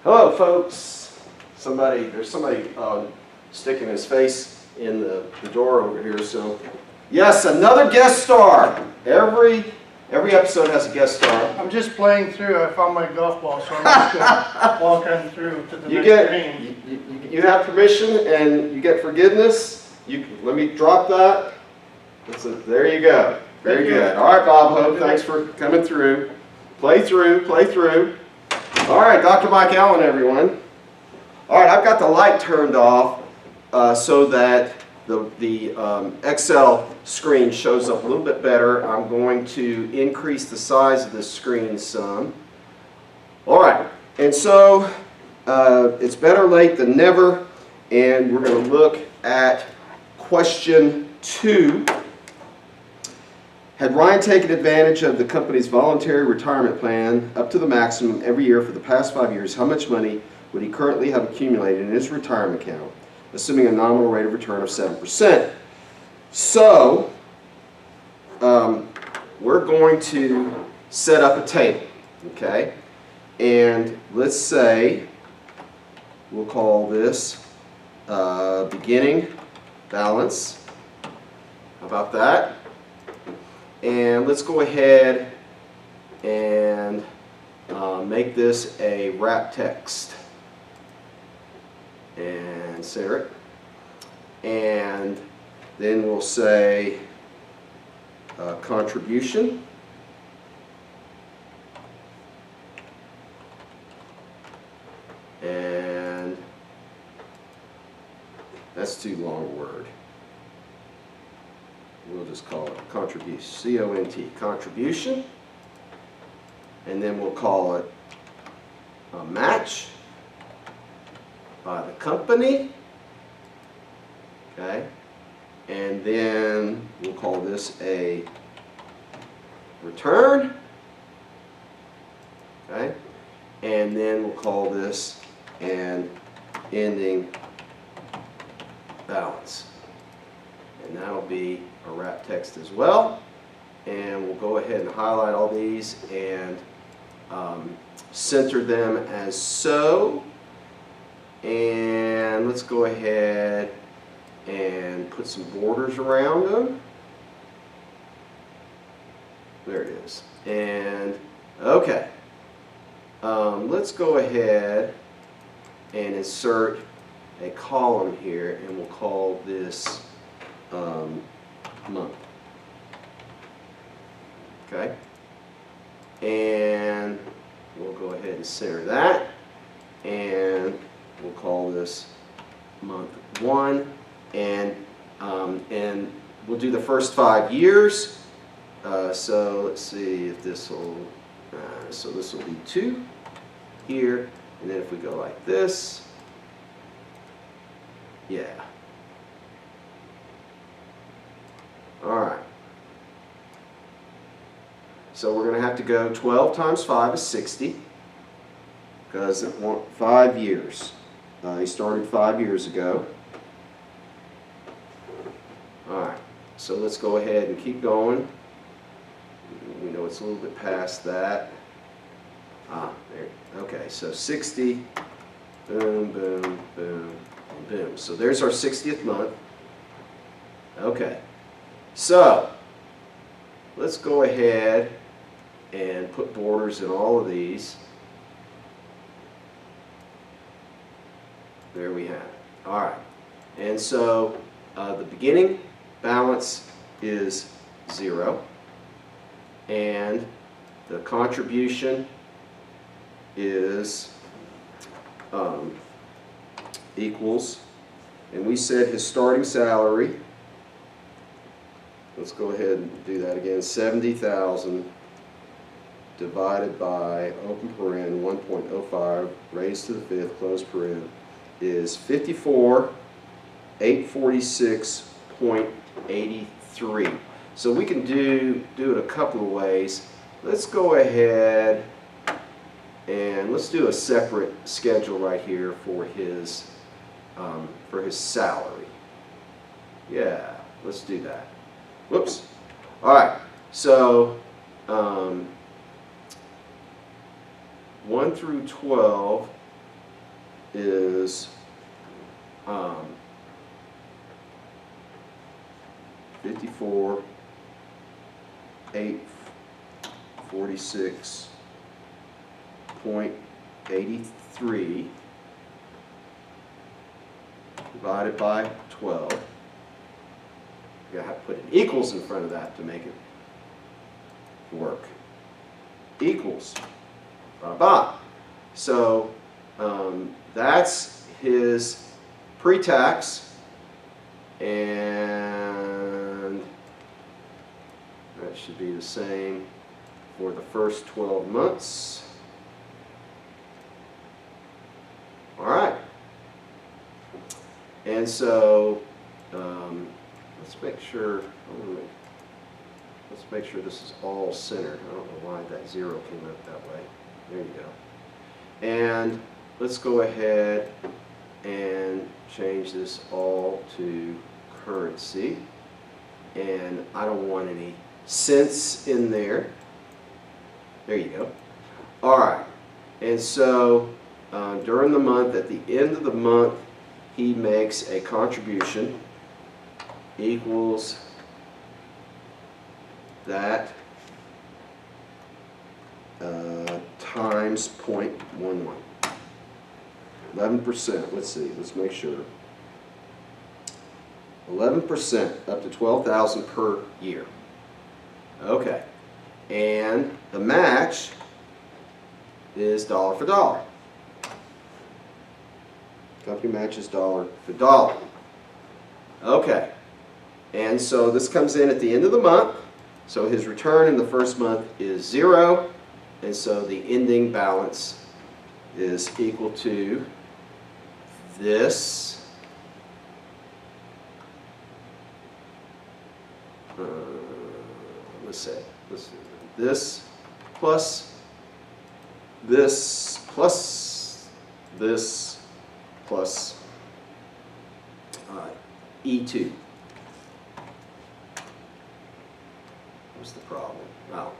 Hello, folks. There's somebody sticking his face in the door over here. So, yes, another guest star. Every episode has a guest star. I'm just playing through. I found my golf ball, so I'm just walking through to the next green. You have permission and you get forgiveness. Let me drop that. There you go. Very good. All right, Bob Hope, thanks for coming through. Play through. All right, Dr. Mike Allen, everyone. All right, I've got the light turned off so that the Excel screen shows up a little bit better. I'm going to increase the size of this screen some. All right, and so it's better late than never, and we're going to look at question 2. Had Ryan taken advantage of the company's voluntary retirement plan up to the maximum every year for the past 5 years, how much money would he currently have accumulated in his retirement account, assuming a nominal rate of return of 7%? So, we're going to set up a table, okay? And let's say we'll call this beginning balance. How about that? And let's go ahead and make this a wrap text and center it. And then we'll say contribution. And that's too long a word. We'll just call it contribution, C-O-N-T, contribution. And then we'll call it a match by the company. Okay. And then we'll call this a return. Okay. And then we'll call this an ending balance. And that'll be a wrap text as well. And we'll go ahead and highlight all these and center them as so. And let's go ahead and put some borders around them. There it is. And okay. Let's go ahead and insert a column here, and we'll call this month. Okay, and we'll go ahead and center that, and we'll call this month 1, and we'll do the first 5 years. So let's see if this will. So this will be 2 here, and then if we go like this, yeah. All right. So we're going to have to go 12 times 5 is 60 because it wants 5 years. He started 5 years ago. All right. So let's go ahead and keep going. We know it's a little bit past that. There. Okay. So 60. Boom, boom, boom, boom. So there's our 60th month. Okay. So let's go ahead and put borders in all of these. There we have it. All right. And so the beginning balance is 0. And the contribution is equals, and we said his starting salary, let's go ahead and do that again, 70,000 divided by, open paren, 1.05 raised to the 5th, close paren, is 54,846.83. So we can do it a couple of ways. Let's go ahead and let's do a separate schedule right here for his salary. Yeah, let's do that. Whoops. All right. So 1 through 12 is 54,846.83 divided by 12. You gotta put an equals in front of that to make it work. Equals. Blah. So that's his pre-tax, and that should be the same for the first 12 months. All right. And so let's make sure. Let's make sure this is all centered. I don't know why that 0 came out that way. There you go. And let's go ahead and change this all to currency. And I don't want any cents in there. There you go. All right. And so during the month, at the end of the month, he makes a contribution equals that times 0.11. 11%, let's see, let's make sure. 11% up to $12,000 per year. Okay. And the match is dollar for dollar. Company matches dollar for dollar. Okay. And so this comes in at the end of the month. So his return in the first month is 0. And so the ending balance is equal to this. Let's say this plus this plus this plus E2. What's the problem? Oh.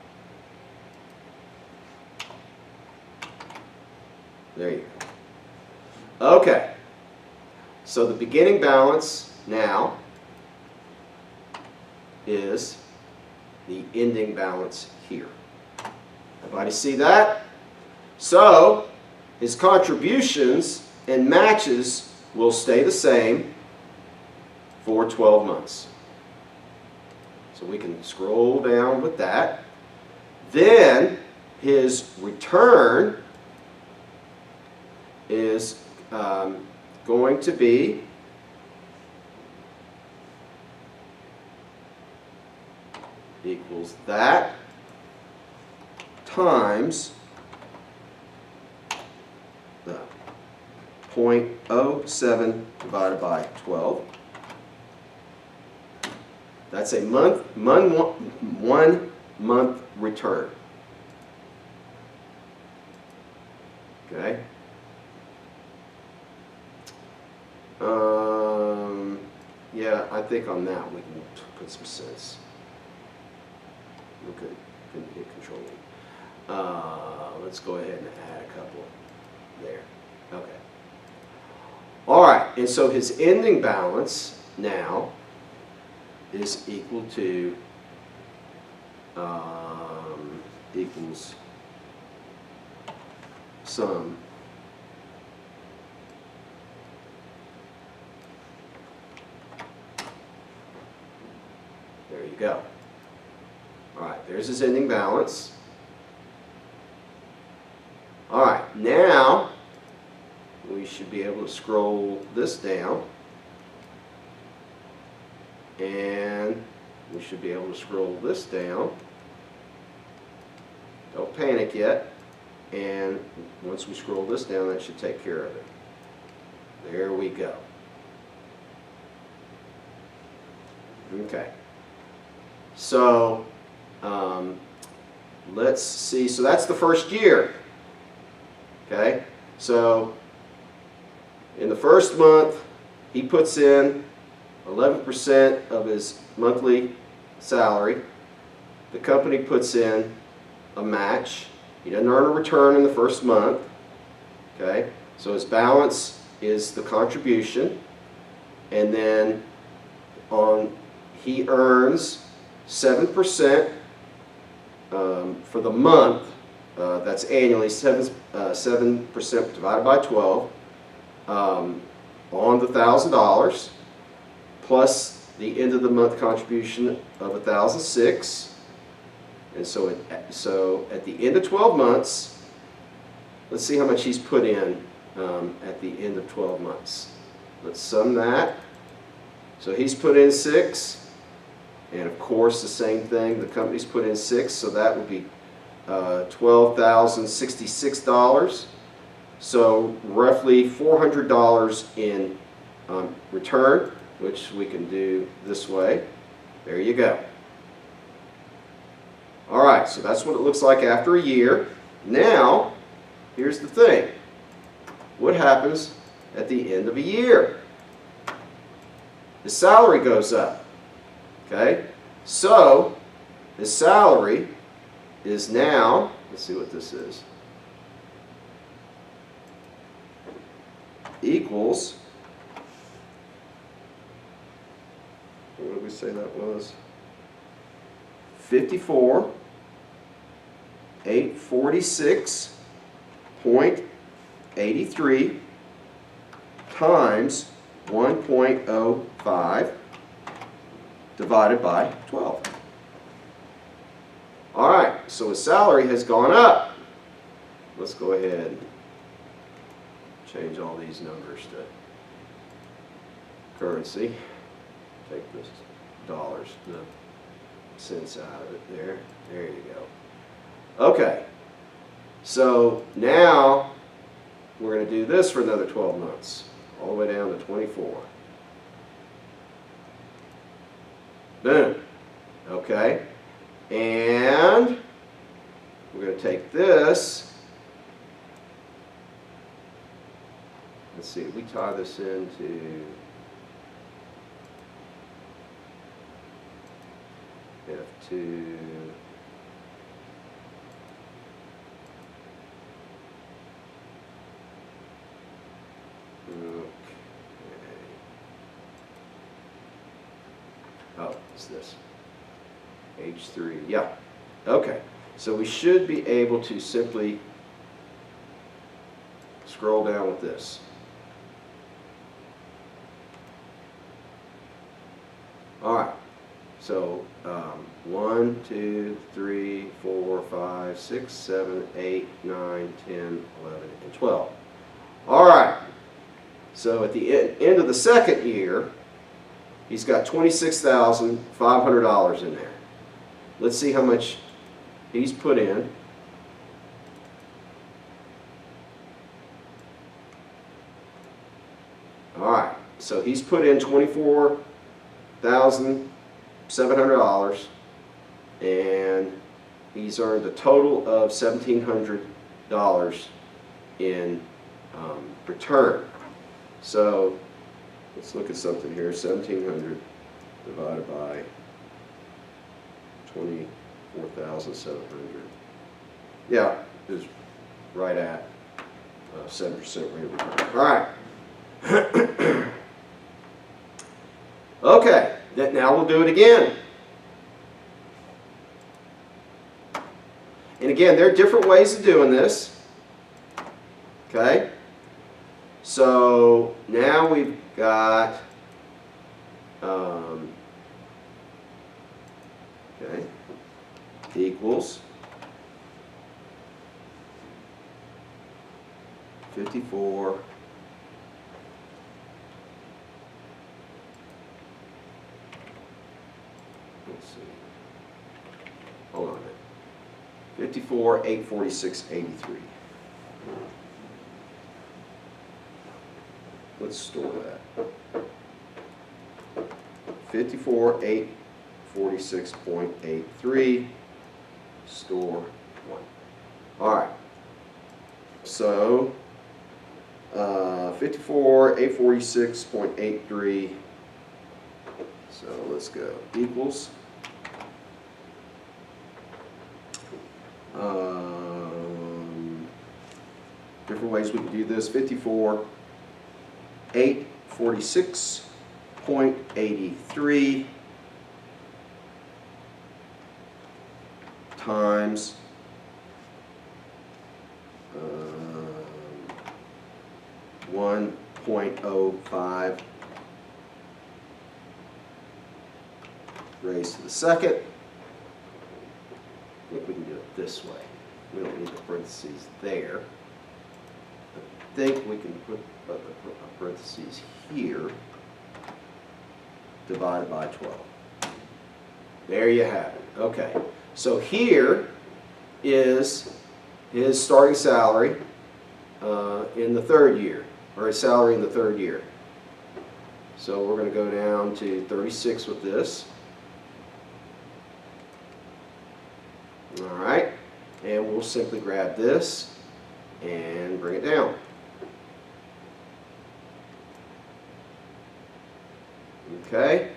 There you go. Okay. So the beginning balance now is the ending balance here. Everybody see that? So his contributions and matches will stay the same for 12 months. So we can scroll down with that. Then his return is going to be equals that times the 0.07 divided by 12. That's a one month return. Okay. Yeah, I think on that we can put some sense. We couldn't hit control. Let's go ahead and add a couple there. Okay. All right, and so his ending balance now is equal to equals sum there you go. All right, there's his ending balance. All right, now we should be able to scroll this down, and we should be able to scroll this down. Don't panic yet. And once we scroll this down, that should take care of it. There we go. Okay. So let's see. So that's the first year. Okay. So in the first month, he puts in 11% of his monthly salary. The company puts in a match. He doesn't earn a return in the first month. Okay. So his balance is the contribution, and then he earns 7% for the month. That's annually 7% divided by 12 on the $1,000, plus the end of the month contribution of $1,006. And so at the end of 12 months, let's see how much he's put in at the end of 12 months. Let's sum that. So he's put in 6, and of course the same thing, the company's put in 6, so that would be $12,066. So roughly $400 in return, which we can do this way. There you go. All right, so that's what it looks like after a year. Now, here's the thing. What happens at the end of a year? His salary goes up. Okay? So, his salary is now, let's see what this is, equals, what did we say that was? 54,846.83 times 1.05 divided by 12. All right, so his salary has gone up. Let's go ahead and change all these numbers to currency. Take the dollars, the cents out of it there. There you go. Okay, so now we're going to do this for another 12 months, all the way down to 24. Boom. Okay, and we're going to take this. Let's see, we tie this into F2. Okay. Oh, it's this. H3. Yeah. Okay. So we should be able to simply scroll down with this. All right. So 1, 2, 3, 4, 5, 6, 7, 8, 9, 10, 11, and 12. All right. So at the end of the second year, he's got $26,500 in there. Let's see how much he's put in. All right. So he's put in $24,700, and he's earned a total of $1,700 in return. So let's look at something here. 1,700 divided by 24,700. Yeah, is right at 7% rate of return. All right. Okay, now we'll do it again. And again, there are different ways of doing this. Okay? So now we've got, okay, equals 54. Let's see. Hold on a minute. 54,846.83. Let's store that. 54,846.83. Store 1. All right. So 54,846.83. So let's go. Equals. different ways we can do this. 54,846.83 times 1.05 raised to the second. I think we can do it this way. We don't need the parentheses there. I think we can put a parentheses here, divided by 12. There you have it. Okay, so here is his starting salary in the third year, or his salary in the third year. So we're going to go down to 36 with this. All right, and we'll simply grab this and bring it down. Okay,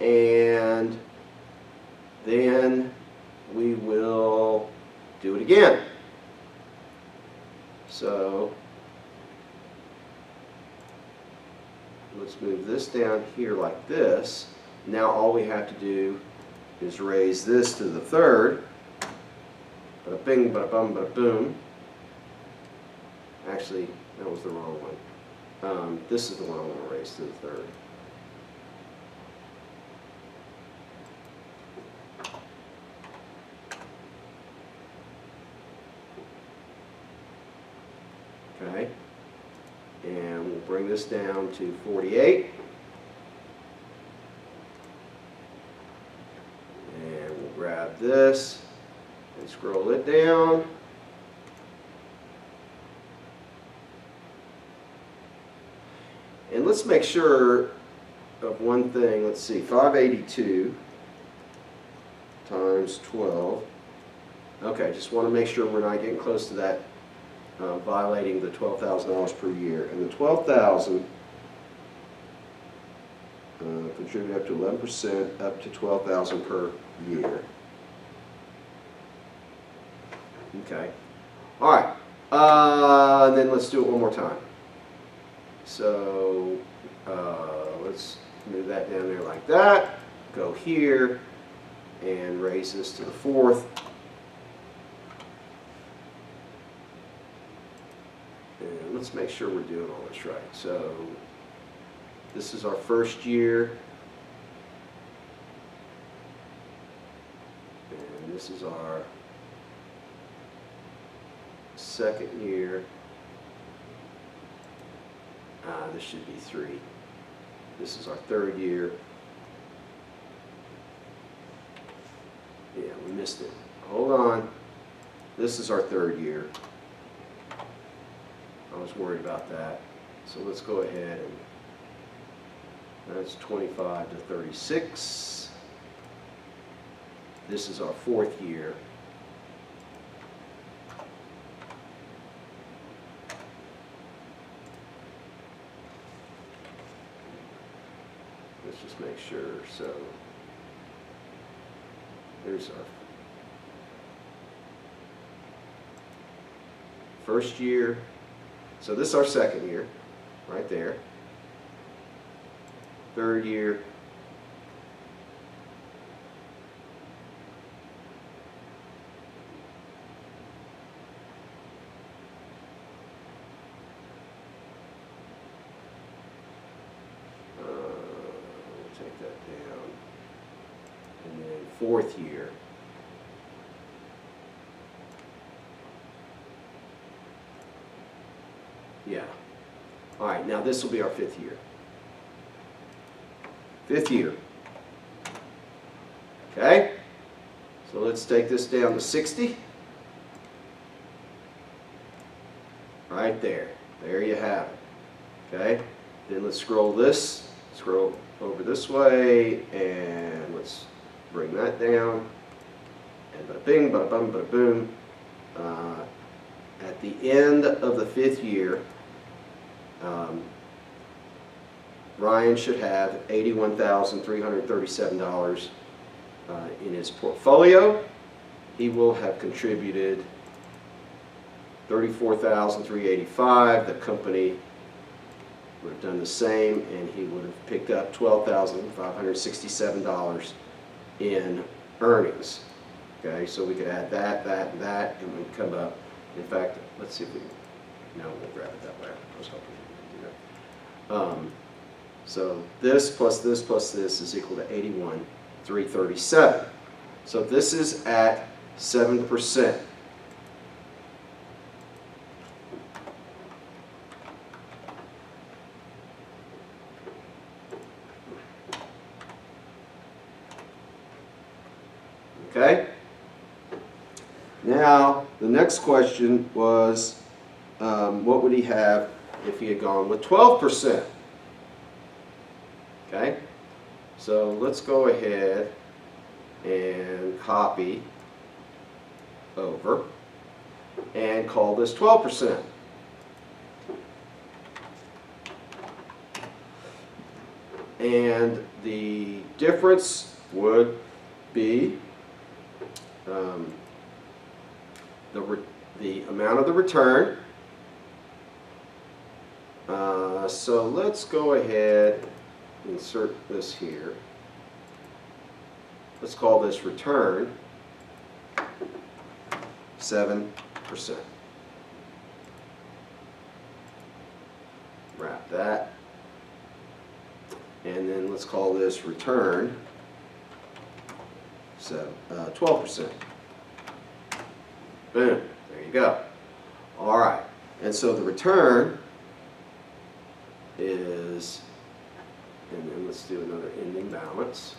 and then we will do it again. So let's move this down here like this. Now all we have to do is raise this to the third. Bada bing, bada bum, bada boom. Actually, that was the wrong one. This is the one I want to raise to the third. Okay, and we'll bring this down to 48. And we'll grab this and scroll it down. And let's make sure of one thing. Let's see, 582 times 12. Okay, just want to make sure we're not getting close to that, violating the $12,000 per year. And the $12,000 contribute up to 11%, up to $12,000 per year. Okay. All right. And then let's do it one more time. So let's move that down there like that. Go here and raise this to the fourth. And let's make sure we're doing all this right. So this is our first year. And this is our second year. This should be 3. This is our third year. Yeah, we missed it. Hold on. This is our third year. I was worried about that. So let's go ahead and that's 25 to 36. This is our fourth year. Let's just make sure. So there's our first year. So this is our second year, right there. Third year. Take that down. And then fourth year. Yeah. All right, now this will be our fifth year. Fifth year. Okay? So let's take this down to 60. Right there. There you have it. Okay? Then let's scroll this. Scroll over this way, and let's bring that down. And bada bing, bada bum, bada boom. At the end of the fifth year, Ryan should have $81,337 in his portfolio. He will have contributed $34,385. The company would have done the same, and he would have picked up $12,567 in earnings. Okay, so we could add that, that, and that, and we'd come up. In fact, let's see if we can, no, we'll grab it that way. I was hoping we could do that. So this plus this plus this is equal to 81,337. So this is at 7%. Okay? Now, the next question was, what would he have if he had gone with 12%? Okay? So let's go ahead and copy over and call this 12%. And the difference would be the amount of the return. So let's go ahead, insert this here. Let's call this return 7%. Wrap that. And then let's call this return 12%. Boom, there you go. All right, and so the return is, and then let's do another ending balance.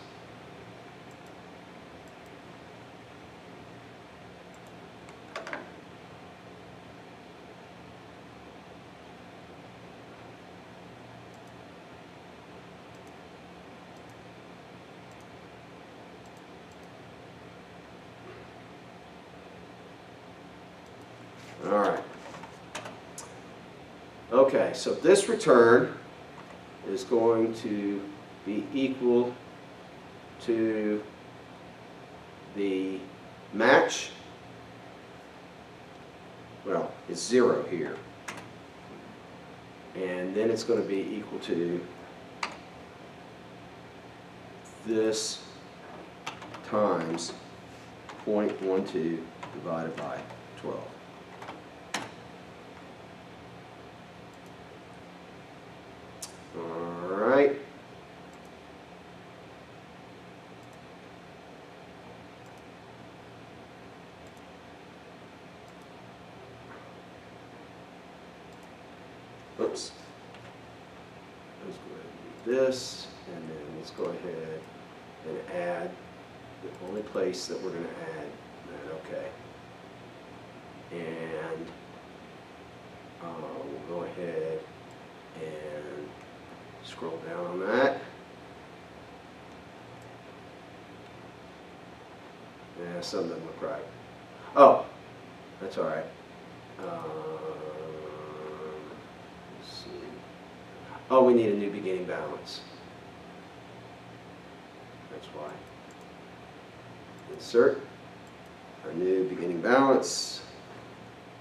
All right. Okay, so this return is going to be equal to the match. Well, it's 0 here. And then it's going to be equal to this times 0.12 divided by 12. All right. Oops. Let's go ahead and do this, and then let's go ahead and add the only place that we're going to add that. Okay. And we'll go ahead and scroll down on that. Yeah, something doesn't look right. Oh, that's all right. Let's see. Oh, we need a new beginning balance. That's why. Insert our new beginning balance.